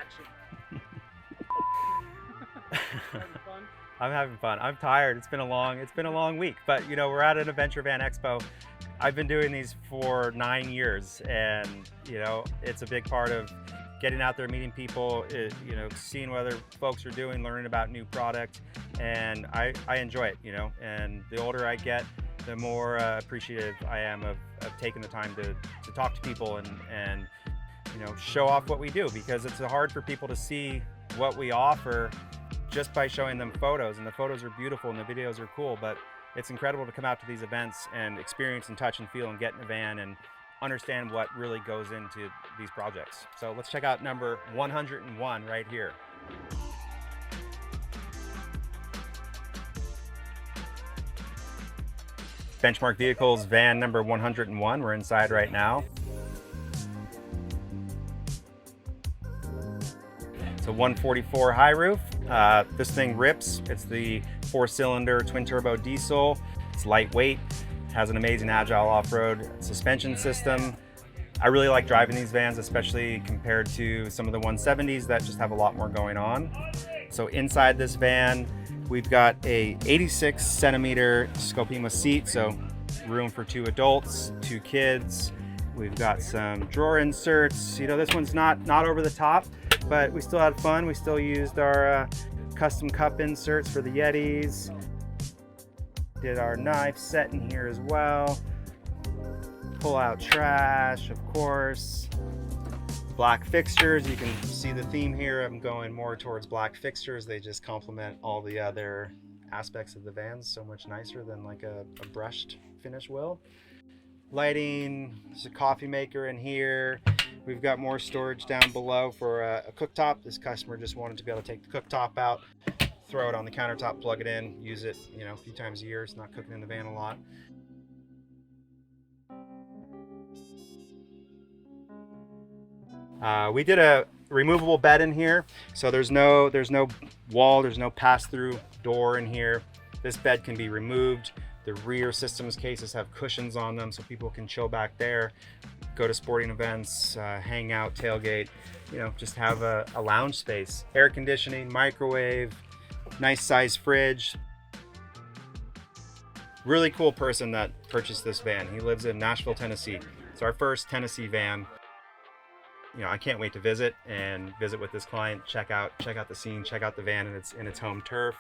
action. Having fun? I'm having fun. I'm tired. It's been a long week, but you know, we're at an Adventure Van Expo. I've been doing these for 9 years, and you know, it's a big part of getting out there, meeting people, you know, seeing what other folks are doing, learning about new product, and I enjoy it, you know. And the older I get, the more appreciative I am of taking the time to talk to people and you know, show off what we do, because it's hard for people to see what we offer just by showing them photos, and the photos are beautiful and the videos are cool, but it's incredible to come out to these events and experience and touch and feel and get in a van and understand what really goes into these projects. So let's check out number 101 right here. Benchmark Vehicles van number 101. We're inside right now. It's a 144 high roof. This thing rips. It's the 4-cylinder twin turbo diesel. It's lightweight, has an amazing agile off-road suspension system. I really like driving these vans, especially compared to some of the 170s that just have a lot more going on. So inside this van, we've got a 86 centimeter Scopima seat, so room for 2 adults, 2 kids. We've got some drawer inserts. You know, this one's not over the top, but we still had fun. We still used our custom cup inserts for the Yetis. Did our knife set in here as well. Pull out trash, of course. Black fixtures, you can see the theme here. I'm going more towards black fixtures. They just complement all the other aspects of the vans so much nicer than like a brushed finish will. Lighting, there's a coffee maker in here. We've got more storage down below for a cooktop. This customer just wanted to be able to take the cooktop out, throw it on the countertop, plug it in, use it, you know, a few times a year. It's not cooking in the van a lot. We did a removable bed in here, so there's no wall, there's no pass-through door in here. This bed can be removed. The rear systems cases have cushions on them, so people can chill back there, go to sporting events, hang out, tailgate, you know, just have a lounge space. Air conditioning, microwave, nice size fridge. Really cool person that purchased this van. He lives in Nashville, Tennessee. It's our first Tennessee van. You know, I can't wait to visit with this client, check out the scene, check out the van in its home turf.